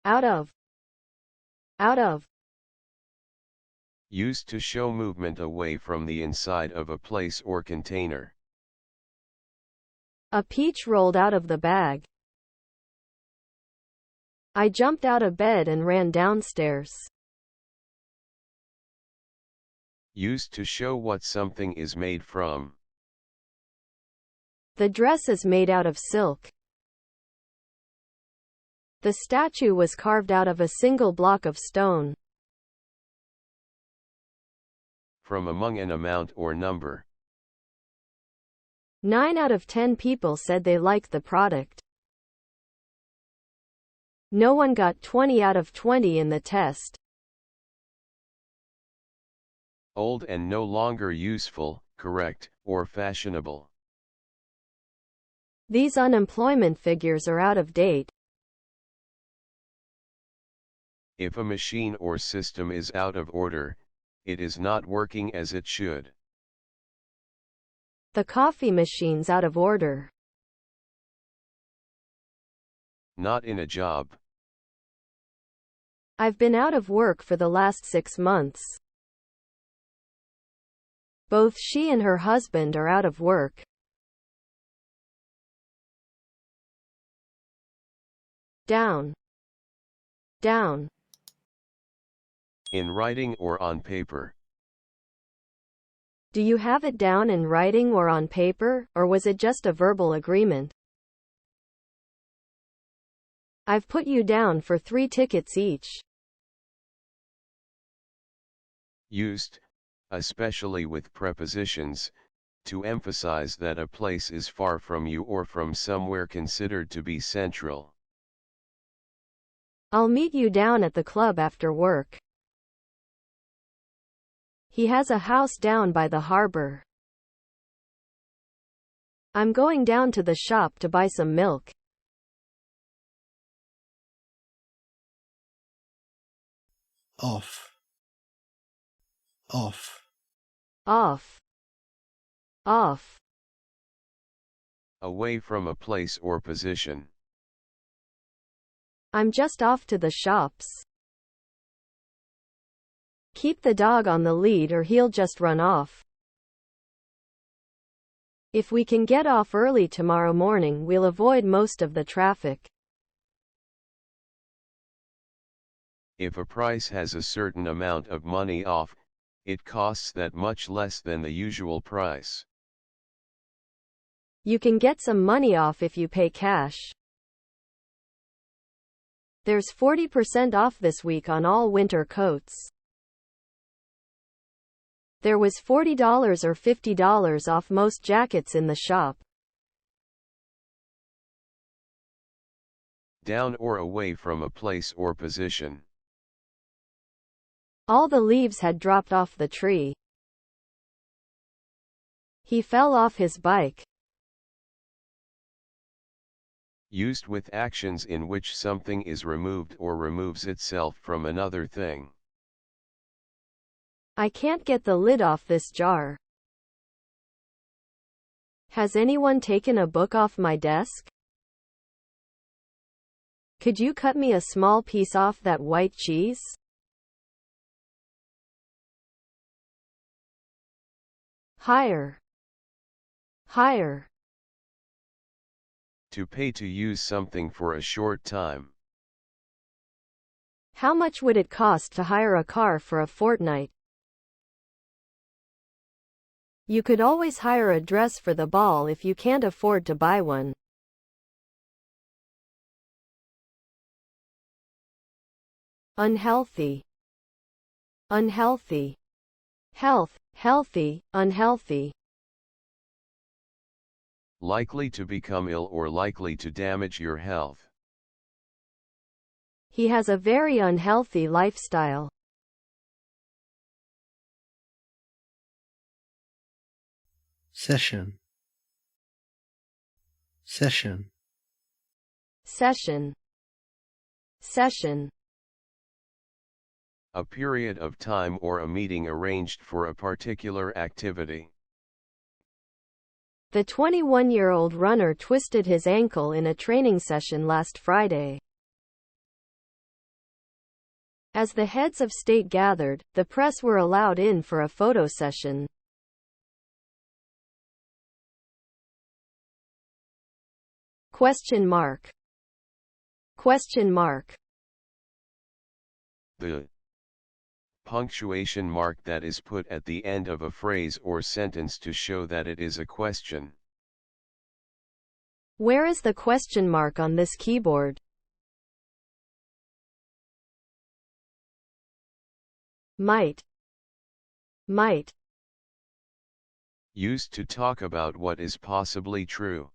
Out of. Out of. Used to show movement away from the inside of a place or container. A peach rolled out of the bag. I jumped out of bed and ran downstairs. Used to show what something is made from. The dress is made out of silk. The statue was carved out of a single block of stone. From among an amount or number. 9 out of 10 people said they liked the product. No one got 20 out of 20 in the test. Old and no longer useful, correct, or fashionable. These unemployment figures are out of date. If a machine or system is out of order, it is not working as it should. The coffee machine's out of order. Not in a job. I've been out of work for the last 6 months. Both she and her husband are out of work. Down. Down. In writing or on paper. Do you have it down in writing or on paper, or was it just a verbal agreement? I've put you down for 3 tickets each. Used, especially with prepositions, to emphasize that a place is far from you or from somewhere considered to be central. I'll meet you down at the club after work. He has a house down by the harbor. I'm going down to the shop to buy some milk. Off. Off. Off. Off. Away from a place or position. I'm just off to the shops. Keep the dog on the lead or he'll just run off. If we can get off early tomorrow morning, we'll avoid most of the traffic. If a price has a certain amount of money off, it costs that much less than the usual price. You can get some money off if you pay cash. There's 40% off this week on all winter coats. There was $40 or $50 off most jackets in the shop. Down or away from a place or position. All the leaves had dropped off the tree. He fell off his bike. Used with actions in which something is removed or removes itself from another thing. I can't get the lid off this jar. Has anyone taken a book off my desk? Could you cut me a small piece off that white cheese? Hire. Hire. To pay to use something for a short time. How much would it cost to hire a car for a fortnight? You could always hire a dress for the ball if you can't afford to buy one. Unhealthy. Unhealthy. Health, healthy, unhealthy. Likely to become ill or likely to damage your health. He has a very unhealthy lifestyle. Session. Session. Session. Session. A period of time or a meeting arranged for a particular activity. The 21-year-old runner twisted his ankle in a training session last Friday. As the heads of state gathered, the press were allowed in for a photo session. Question mark. Question mark. The punctuation mark that is put at the end of a phrase or sentence to show that it is a question. Where is the question mark on this keyboard? Might. Might. Used to talk about what is possibly true.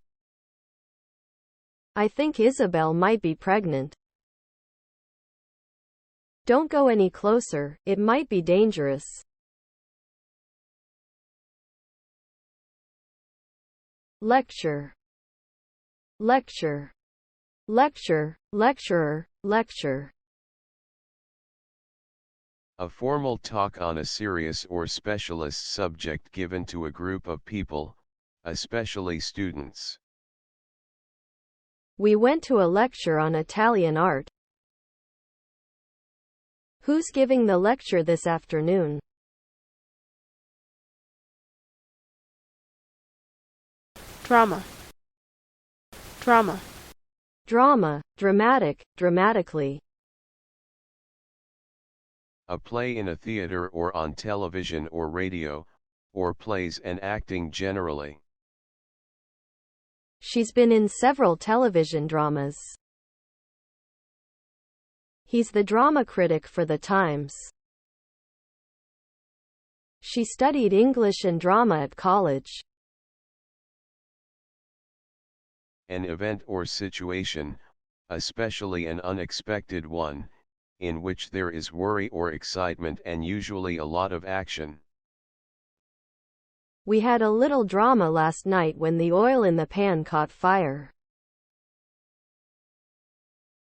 I think Isabel might be pregnant. Don't go any closer, it might be dangerous. Lecture. Lecture. Lecture, lecturer, lecture. A formal talk on a serious or specialist subject given to a group of people, especially students. We went to a lecture on Italian art. Who's giving the lecture this afternoon? Drama. Drama. Drama, dramatic, dramatically. A play in a theater or on television or radio, or plays and acting generally. She's been in several television dramas. He's the drama critic for The Times. She studied English and drama at college. An event or situation, especially an unexpected one, in which there is worry or excitement and usually a lot of action. We had a little drama last night when the oil in the pan caught fire.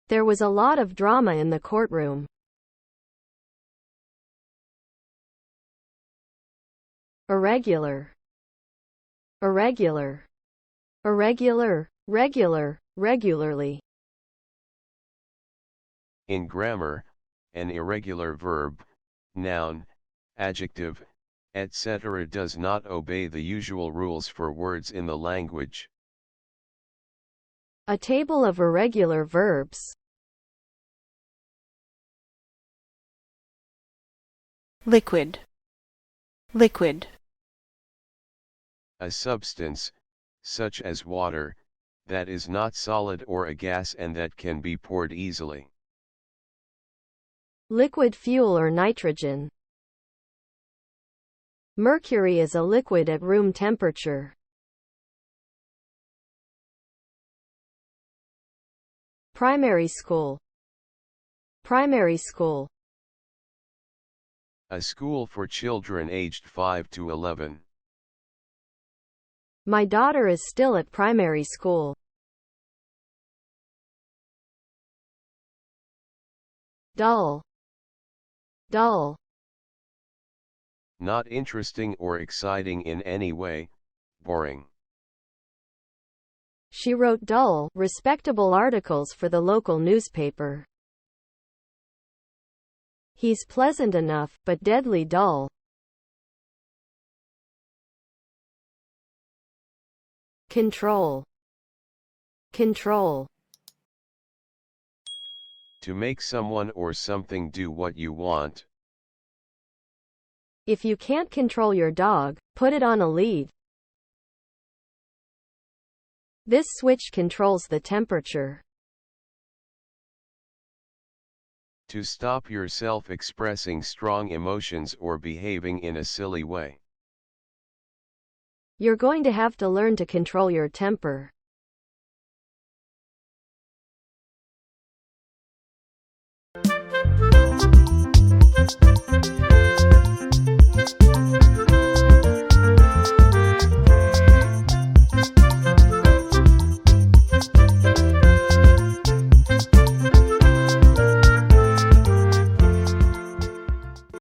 There was a lot of drama in the courtroom. Irregular. Irregular. Irregular, regular, regularly. In grammar, an irregular verb, noun, adjective, etc. does not obey the usual rules for words in the language. A table of irregular verbs. Liquid. Liquid. A substance, such as water, that is not solid or a gas and that can be poured easily. Liquid fuel or nitrogen. Mercury is a liquid at room temperature. Primary school. Primary school. A school for children aged 5 to 11. My daughter is still at primary school. Dull. Dull. Not interesting or exciting in any way, boring. She wrote dull, respectable articles for the local newspaper. He's pleasant enough, but deadly dull. Control. Control. To make someone or something do what you want. If you can't control your dog, put it on a lead. This switch controls the temperature. To stop yourself expressing strong emotions or behaving in a silly way. You're going to have to learn to control your temper.